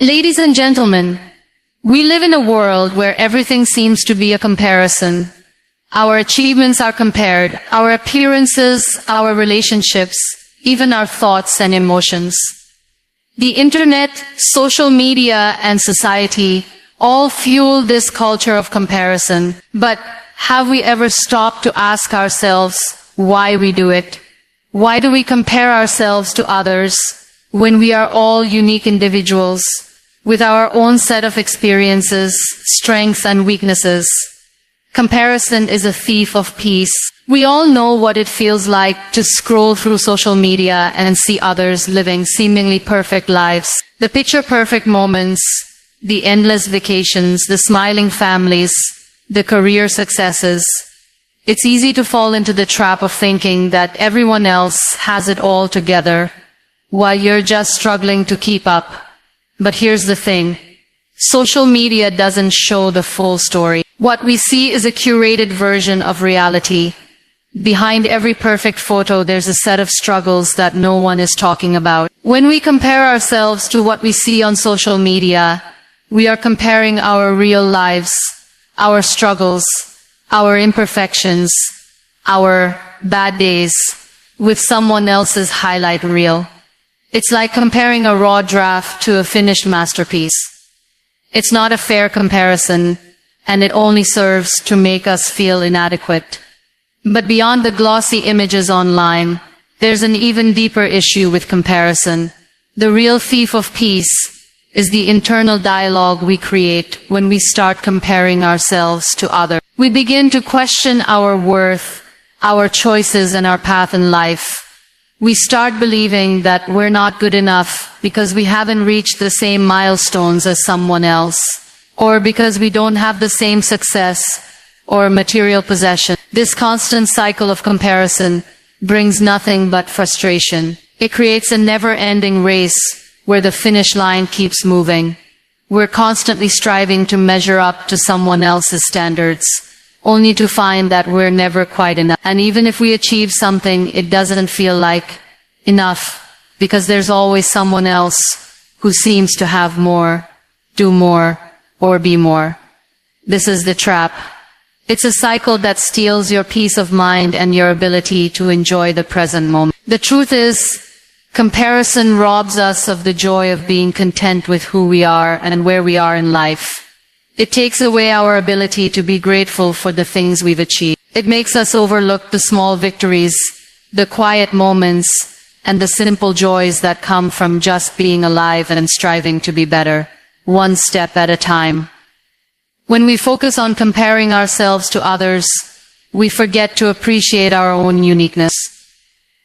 Ladies and gentlemen, we live in a world where everything seems to be a comparison. Our achievements are compared, our appearances, our relationships, even our thoughts and emotions. The internet, social media, and society all fuel this culture of comparison. But have we ever stopped to ask ourselves why we do it? Why do we compare ourselves to others when we are all unique individuals with our own set of experiences, strengths, and weaknesses? Comparison is a thief of peace. We all know what it feels like to scroll through social media and see others living seemingly perfect lives. The picture-perfect moments, the endless vacations, the smiling families, the career successes. It's easy to fall into the trap of thinking that everyone else has it all together while you're just struggling to keep up. But here's the thing. Social media doesn't show the full story. What we see is a curated version of reality. Behind every perfect photo, there's a set of struggles that no one is talking about. When we compare ourselves to what we see on social media, we are comparing our real lives, our struggles, our imperfections, our bad days with someone else's highlight reel. It's like comparing a raw draft to a finished masterpiece. It's not a fair comparison, and it only serves to make us feel inadequate. But beyond the glossy images online, there's an even deeper issue with comparison. The real thief of peace is the internal dialogue we create when we start comparing ourselves to others. We begin to question our worth, our choices, and our path in life. We start believing that we're not good enough because we haven't reached the same milestones as someone else, or because we don't have the same success or material possession. This constant cycle of comparison brings nothing but frustration. It creates a never-ending race where the finish line keeps moving. We're constantly striving to measure up to someone else's standards, only to find that we're never quite enough. And even if we achieve something, it doesn't feel like enough, because there's always someone else who seems to have more, do more, or be more. This is the trap. It's a cycle that steals your peace of mind and your ability to enjoy the present moment. The truth is, comparison robs us of the joy of being content with who we are and where we are in life. It takes away our ability to be grateful for the things we've achieved. It makes us overlook the small victories, the quiet moments, and the simple joys that come from just being alive and striving to be better, one step at a time. When we focus on comparing ourselves to others, we forget to appreciate our own uniqueness.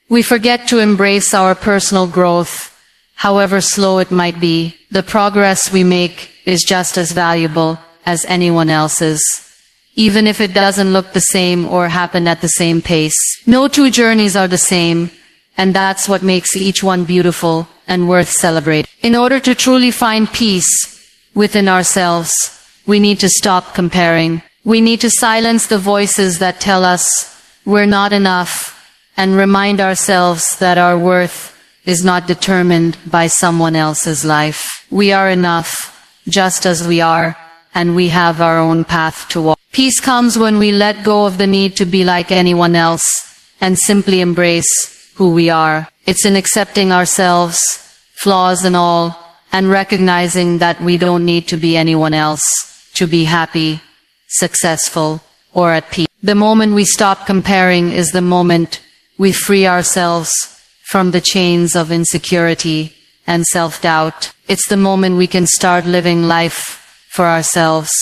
We forget to embrace our personal growth, however slow it might be. The progress we make is just as valuable as anyone else's, even if it doesn't look the same or happen at the same pace. No two journeys are the same, and that's what makes each one beautiful and worth celebrating. In order to truly find peace within ourselves, we need to stop comparing. We need to silence the voices that tell us we're not enough, and remind ourselves that our worth is not determined by someone else's life. We are enough, just as we are, and we have our own path to walk. Peace comes when we let go of the need to be like anyone else, and simply embrace who we are. It's in accepting ourselves, flaws and all, and recognizing that we don't need to be anyone else to be happy, successful, or at peace. The moment we stop comparing is the moment we free ourselves from the chains of insecurity and self-doubt. It's the moment we can start living life for ourselves,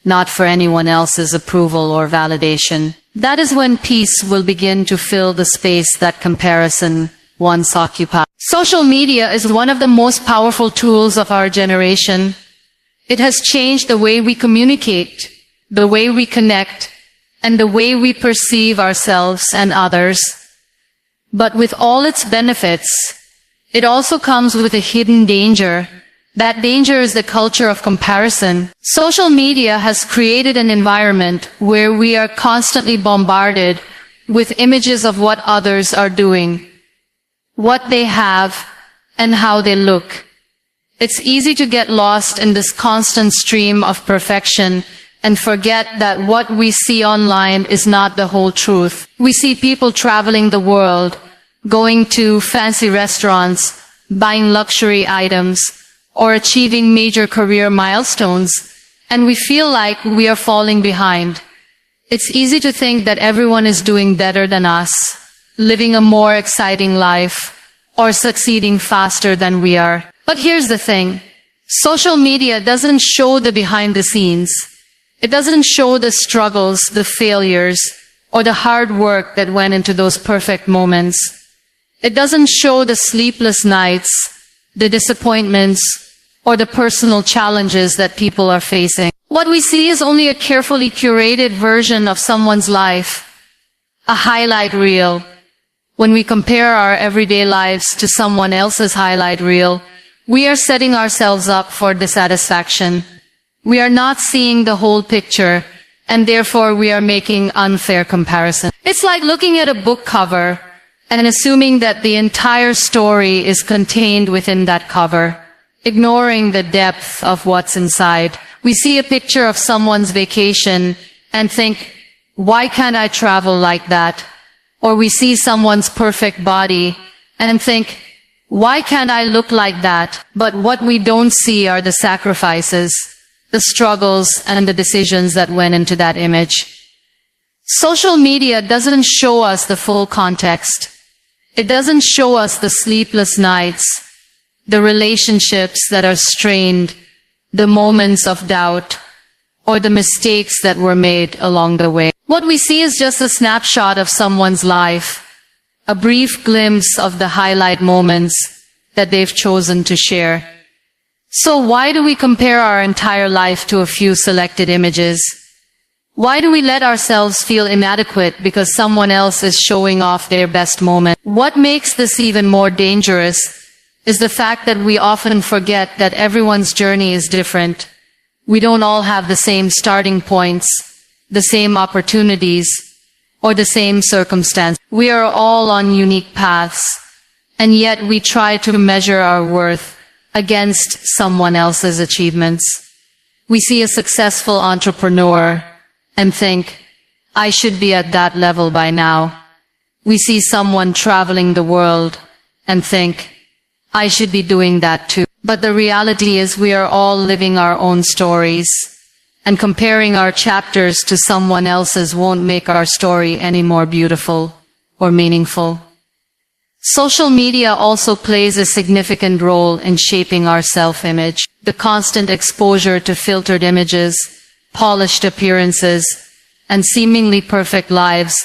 not for anyone else's approval or validation. That is when peace will begin to fill the space that comparison once occupied. Social media is one of the most powerful tools of our generation. It has changed the way we communicate, the way we connect, and the way we perceive ourselves and others. But with all its benefits, it also comes with a hidden danger. That danger is the culture of comparison. Social media has created an environment where we are constantly bombarded with images of what others are doing, what they have, and how they look. It's easy to get lost in this constant stream of perfection and forget that what we see online is not the whole truth. We see people traveling the world, going to fancy restaurants, buying luxury items, or achieving major career milestones, and we feel like we are falling behind. It's easy to think that everyone is doing better than us, living a more exciting life, or succeeding faster than we are. But here's the thing. Social media doesn't show the behind the scenes. It doesn't show the struggles, the failures, or the hard work that went into those perfect moments. It doesn't show the sleepless nights, the disappointments, or the personal challenges that people are facing. What we see is only a carefully curated version of someone's life, a highlight reel. When we compare our everyday lives to someone else's highlight reel, we are setting ourselves up for dissatisfaction. We are not seeing the whole picture, and therefore we are making unfair comparisons. It's like looking at a book cover and assuming that the entire story is contained within that cover, ignoring the depth of what's inside. We see a picture of someone's vacation and think, why can't I travel like that? Or we see someone's perfect body and think, why can't I look like that? But what we don't see are the sacrifices, the struggles, and the decisions that went into that image. Social media doesn't show us the full context. It doesn't show us the sleepless nights, the relationships that are strained, the moments of doubt, or the mistakes that were made along the way. What we see is just a snapshot of someone's life, a brief glimpse of the highlight moments that they've chosen to share. So why do we compare our entire life to a few selected images? Why do we let ourselves feel inadequate because someone else is showing off their best moment? What makes this even more dangerous is the fact that we often forget that everyone's journey is different. We don't all have the same starting points, the same opportunities, or the same circumstance. We are all on unique paths, and yet we try to measure our worth against someone else's achievements. We see a successful entrepreneur and think, I should be at that level by now. We see someone traveling the world and think, I should be doing that too. But the reality is we are all living our own stories, and comparing our chapters to someone else's won't make our story any more beautiful or meaningful. Social media also plays a significant role in shaping our self-image. The constant exposure to filtered images, polished appearances, and seemingly perfect lives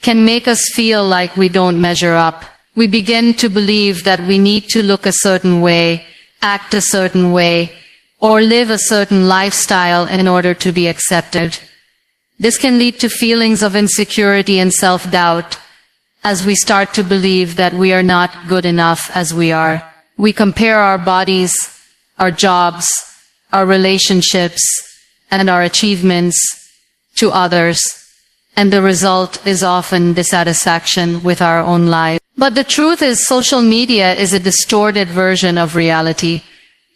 can make us feel like we don't measure up. We begin to believe that we need to look a certain way, act a certain way, or live a certain lifestyle in order to be accepted. This can lead to feelings of insecurity and self-doubt as we start to believe that we are not good enough as we are. We compare our bodies, our jobs, our relationships, and our achievements to others, and the result is often dissatisfaction with our own lives. But the truth is, social media is a distorted version of reality.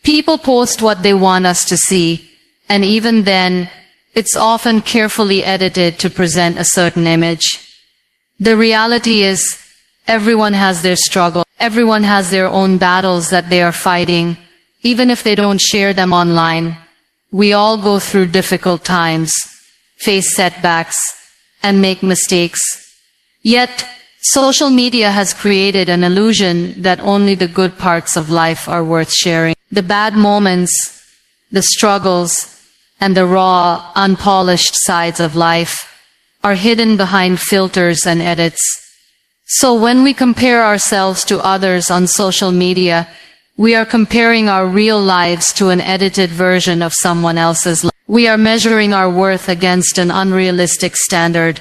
People post what they want us to see, and even then, it's often carefully edited to present a certain image. The reality is, everyone has their struggle. Everyone has their own battles that they are fighting, even if they don't share them online. We all go through difficult times, face setbacks, and make mistakes. Yet, social media has created an illusion that only the good parts of life are worth sharing. The bad moments, the struggles, and the raw, unpolished sides of life are hidden behind filters and edits. So when we compare ourselves to others on social media, we are comparing our real lives to an edited version of someone else's life. We are measuring our worth against an unrealistic standard,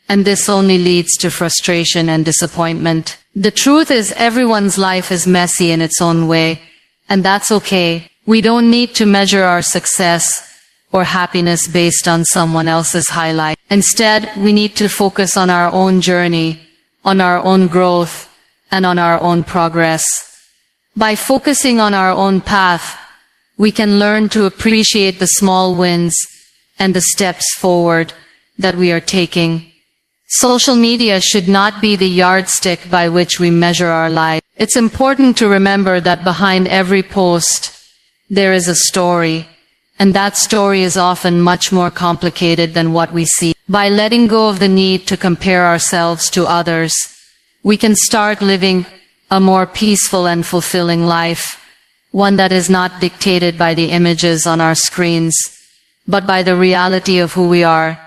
and this only leads to frustration and disappointment. The truth is, everyone's life is messy in its own way, and that's okay. We don't need to measure our success or happiness based on someone else's highlight. Instead, we need to focus on our own journey, on our own growth, and on our own progress. By focusing on our own path, we can learn to appreciate the small wins and the steps forward that we are taking. Social media should not be the yardstick by which we measure our life. It's important to remember that behind every post, there is a story, and that story is often much more complicated than what we see. By letting go of the need to compare ourselves to others, we can start living a more peaceful and fulfilling life, one that is not dictated by the images on our screens, but by the reality of who we are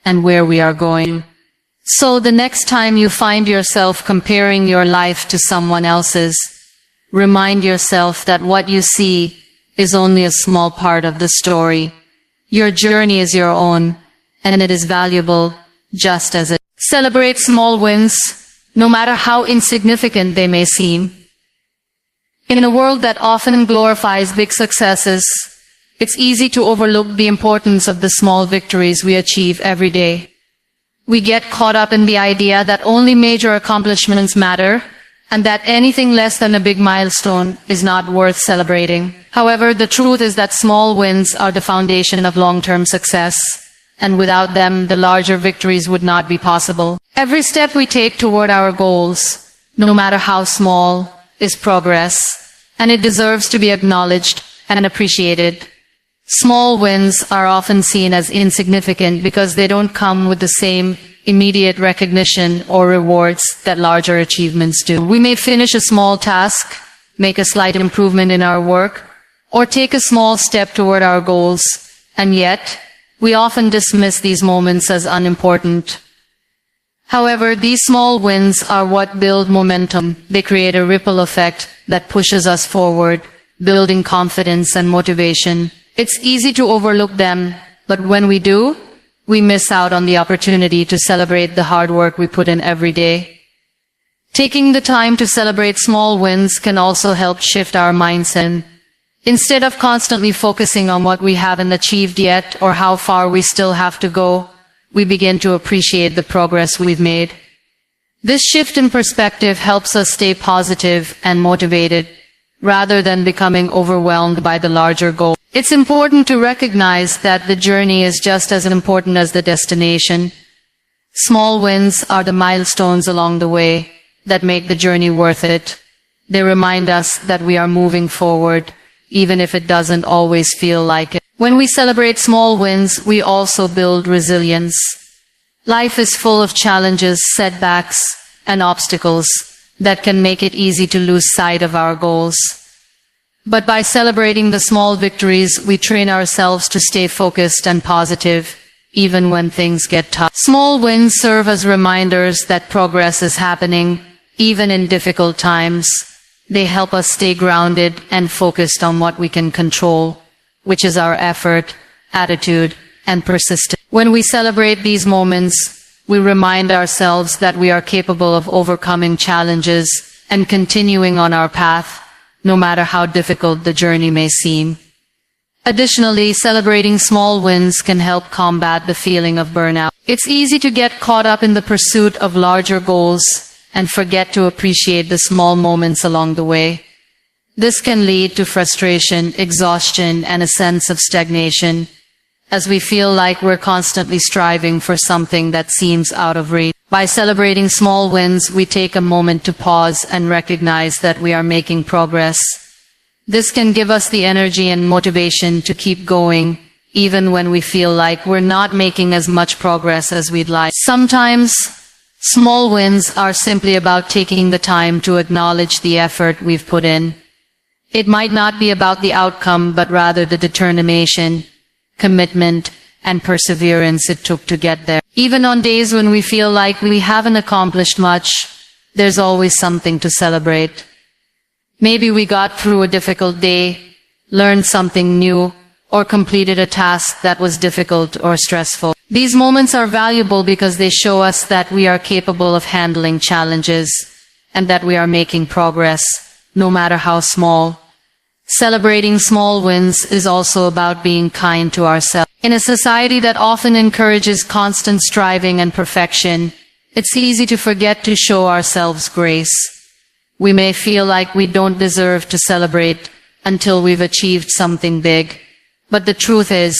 and where we are going. So the next time you find yourself comparing your life to someone else's, remind yourself that what you see is only a small part of the story. Your journey is your own, and it is valuable just as it. Celebrate small wins, no matter how insignificant they may seem. In a world that often glorifies big successes, it's easy to overlook the importance of the small victories we achieve every day. We get caught up in the idea that only major accomplishments matter, and that anything less than a big milestone is not worth celebrating. However, the truth is that small wins are the foundation of long-term success, and without them, the larger victories would not be possible. Every step we take toward our goals, no matter how small, is progress, and it deserves to be acknowledged and appreciated. Small wins are often seen as insignificant because they don't come with the same immediate recognition or rewards that larger achievements do. We may finish a small task, make a slight improvement in our work, or take a small step toward our goals, and yet, we often dismiss these moments as unimportant. However, these small wins are what build momentum. They create a ripple effect that pushes us forward, building confidence and motivation. It's easy to overlook them, but when we do, we miss out on the opportunity to celebrate the hard work we put in every day. Taking the time to celebrate small wins can also help shift our mindset. Instead of constantly focusing on what we haven't achieved yet or how far we still have to go, we begin to appreciate the progress we've made. This shift in perspective helps us stay positive and motivated, rather than becoming overwhelmed by the larger goal. It's important to recognize that the journey is just as important as the destination. Small wins are the milestones along the way that make the journey worth it. They remind us that we are moving forward, even if it doesn't always feel like it. When we celebrate small wins, we also build resilience. Life is full of challenges, setbacks, and obstacles that can make it easy to lose sight of our goals. But by celebrating the small victories, we train ourselves to stay focused and positive, even when things get tough. Small wins serve as reminders that progress is happening, even in difficult times. They help us stay grounded and focused on what we can control, which is our effort, attitude, and persistence. When we celebrate these moments, we remind ourselves that we are capable of overcoming challenges and continuing on our path, no matter how difficult the journey may seem. Additionally, celebrating small wins can help combat the feeling of burnout. It's easy to get caught up in the pursuit of larger goals and forget to appreciate the small moments along the way. This can lead to frustration, exhaustion, and a sense of stagnation, as we feel like we're constantly striving for something that seems out of reach. By celebrating small wins, we take a moment to pause and recognize that we are making progress. This can give us the energy and motivation to keep going, even when we feel like we're not making as much progress as we'd like. Sometimes, small wins are simply about taking the time to acknowledge the effort we've put in. It might not be about the outcome, but rather the determination, commitment, and perseverance it took to get there. Even on days when we feel like we haven't accomplished much, there's always something to celebrate. Maybe we got through a difficult day, learned something new, or completed a task that was difficult or stressful. These moments are valuable because they show us that we are capable of handling challenges and that we are making progress, no matter how small. Celebrating small wins is also about being kind to ourselves. In a society that often encourages constant striving and perfection, it's easy to forget to show ourselves grace. We may feel like we don't deserve to celebrate until we've achieved something big. But the truth is,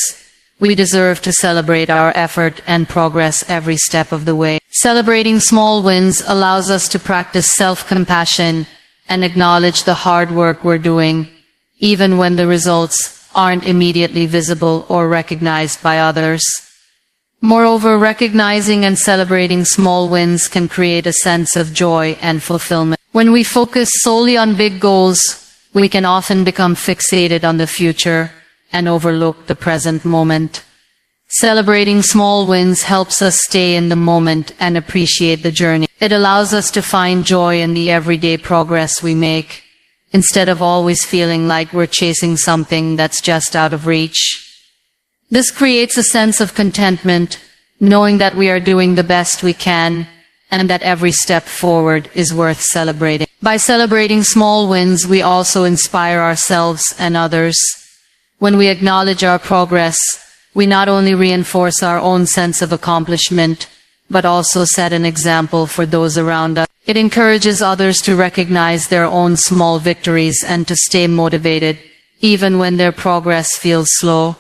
we deserve to celebrate our effort and progress every step of the way. Celebrating small wins allows us to practice self-compassion and acknowledge the hard work we're doing, even when the results aren't immediately visible or recognized by others. Moreover, recognizing and celebrating small wins can create a sense of joy and fulfillment. When we focus solely on big goals, we can often become fixated on the future and overlook the present moment. Celebrating small wins helps us stay in the moment and appreciate the journey. It allows us to find joy in the everyday progress we make, instead of always feeling like we're chasing something that's just out of reach. This creates a sense of contentment, knowing that we are doing the best we can and that every step forward is worth celebrating. By celebrating small wins, we also inspire ourselves and others. When we acknowledge our progress, we not only reinforce our own sense of accomplishment, but also set an example for those around us. It encourages others to recognize their own small victories and to stay motivated, even when their progress feels slow.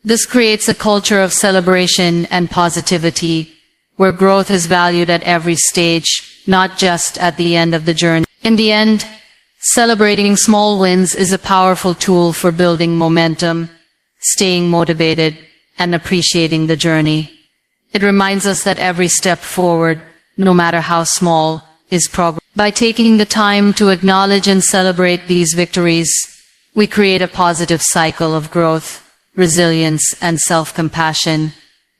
This creates a culture of celebration and positivity, where growth is valued at every stage, not just at the end of the journey. In the end, celebrating small wins is a powerful tool for building momentum, staying motivated, and appreciating the journey. It reminds us that every step forward, no matter how small, is progress. By taking the time to acknowledge and celebrate these victories, we create a positive cycle of growth, resilience, and self-compassion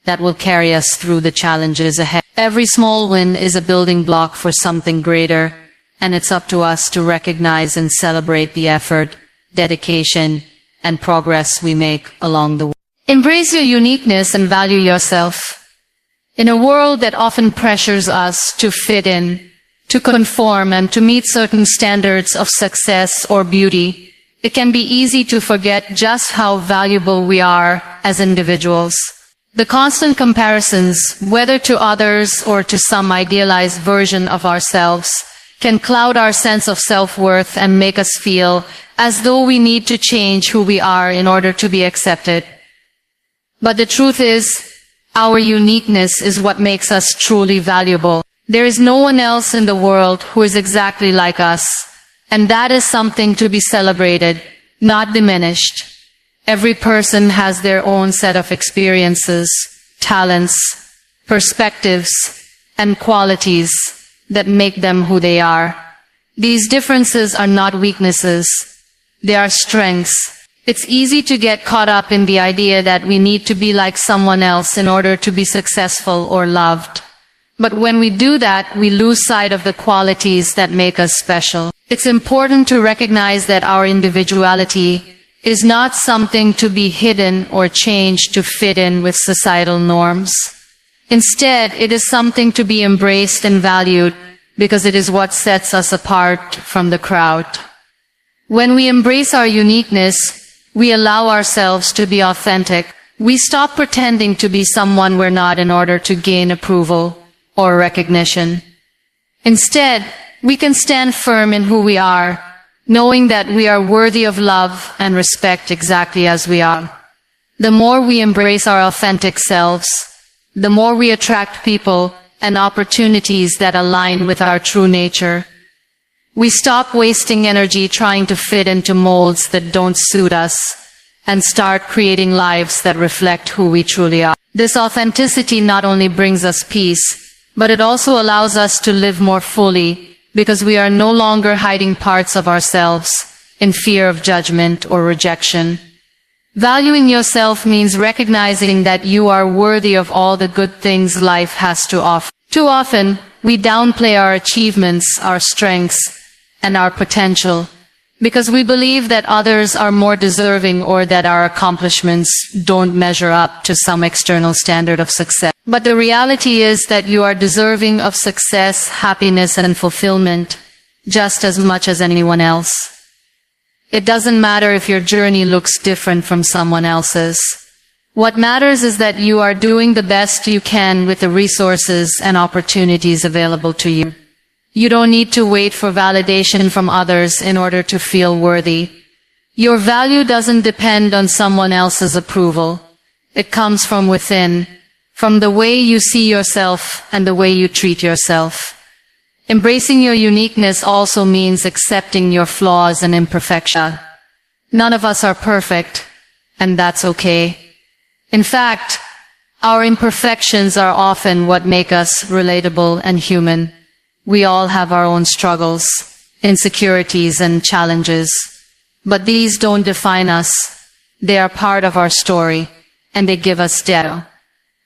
that will carry us through the challenges ahead. Every small win is a building block for something greater, and it's up to us to recognize and celebrate the effort, dedication, and progress we make along the way. Embrace your uniqueness and value yourself. In a world that often pressures us to fit in, to conform, and to meet certain standards of success or beauty, it can be easy to forget just how valuable we are as individuals. The constant comparisons, whether to others or to some idealized version of ourselves, can cloud our sense of self-worth and make us feel as though we need to change who we are in order to be accepted. But the truth is, our uniqueness is what makes us truly valuable. There is no one else in the world who is exactly like us, and that is something to be celebrated, not diminished. Every person has their own set of experiences, talents, perspectives, and qualities that make them who they are. These differences are not weaknesses. They are strengths. It's easy to get caught up in the idea that we need to be like someone else in order to be successful or loved. But when we do that, we lose sight of the qualities that make us special. It's important to recognize that our individuality is not something to be hidden or changed to fit in with societal norms. Instead, it is something to be embraced and valued because it is what sets us apart from the crowd. When we embrace our uniqueness, we allow ourselves to be authentic. We stop pretending to be someone we're not in order to gain approval or recognition. Instead, we can stand firm in who we are, knowing that we are worthy of love and respect exactly as we are. The more we embrace our authentic selves, the more we attract people and opportunities that align with our true nature. We stop wasting energy trying to fit into molds that don't suit us and start creating lives that reflect who we truly are. This authenticity not only brings us peace, but it also allows us to live more fully because we are no longer hiding parts of ourselves in fear of judgment or rejection. Valuing yourself means recognizing that you are worthy of all the good things life has to offer. Too often, we downplay our achievements, our strengths, and our potential because we believe that others are more deserving or that our accomplishments don't measure up to some external standard of success. But the reality is that you are deserving of success, happiness, and fulfillment just as much as anyone else. It doesn't matter if your journey looks different from someone else's. What matters is that you are doing the best you can with the resources and opportunities available to you. You don't need to wait for validation from others in order to feel worthy. Your value doesn't depend on someone else's approval. It comes from within, from the way you see yourself and the way you treat yourself. Embracing your uniqueness also means accepting your flaws and imperfections. None of us are perfect, and that's okay. In fact, our imperfections are often what make us relatable and human. We all have our own struggles, insecurities, and challenges. But these don't define us. They are part of our story, and they give us depth.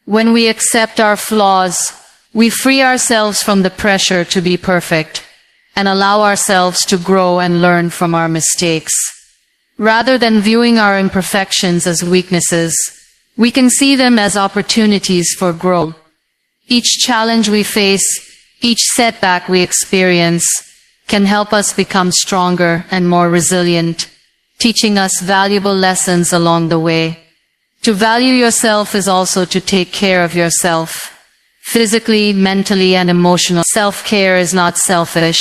When we accept our flaws, we free ourselves from the pressure to be perfect and allow ourselves to grow and learn from our mistakes. Rather than viewing our imperfections as weaknesses, we can see them as opportunities for growth. Each challenge we face, each setback we experience, can help us become stronger and more resilient, teaching us valuable lessons along the way. To value yourself is also to take care of yourself. Physically, mentally, and emotionally. Self-care is not selfish.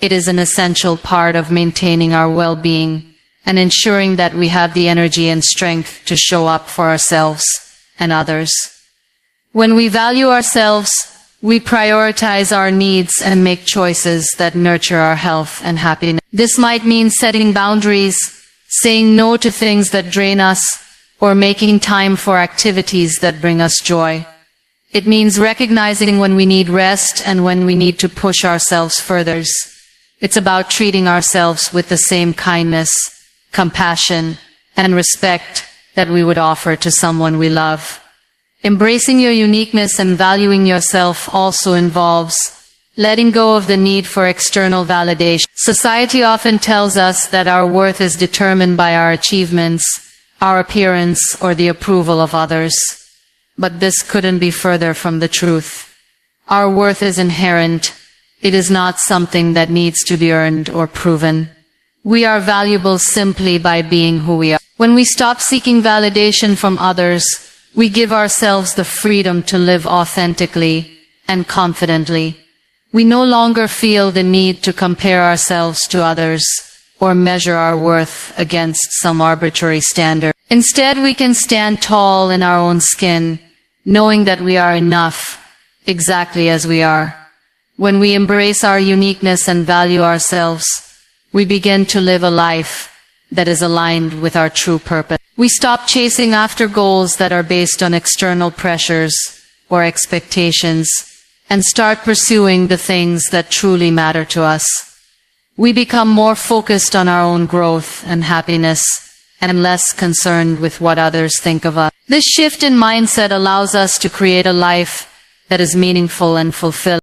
It is an essential part of maintaining our well-being and ensuring that we have the energy and strength to show up for ourselves and others. When we value ourselves, we prioritize our needs and make choices that nurture our health and happiness. This might mean setting boundaries, saying no to things that drain us, or making time for activities that bring us joy. It means recognizing when we need rest and when we need to push ourselves further. It's about treating ourselves with the same kindness, compassion, and respect that we would offer to someone we love. Embracing your uniqueness and valuing yourself also involves letting go of the need for external validation. Society often tells us that our worth is determined by our achievements, our appearance, or the approval of others. But this couldn't be further from the truth. Our worth is inherent. It is not something that needs to be earned or proven. We are valuable simply by being who we are. When we stop seeking validation from others, we give ourselves the freedom to live authentically and confidently. We no longer feel the need to compare ourselves to others or measure our worth against some arbitrary standard. Instead, we can stand tall in our own skin, knowing that we are enough, exactly as we are. When we embrace our uniqueness and value ourselves, we begin to live a life that is aligned with our true purpose. We stop chasing after goals that are based on external pressures or expectations and start pursuing the things that truly matter to us. We become more focused on our own growth and happiness and less concerned with what others think of us. This shift in mindset allows us to create a life that is meaningful and fulfilling.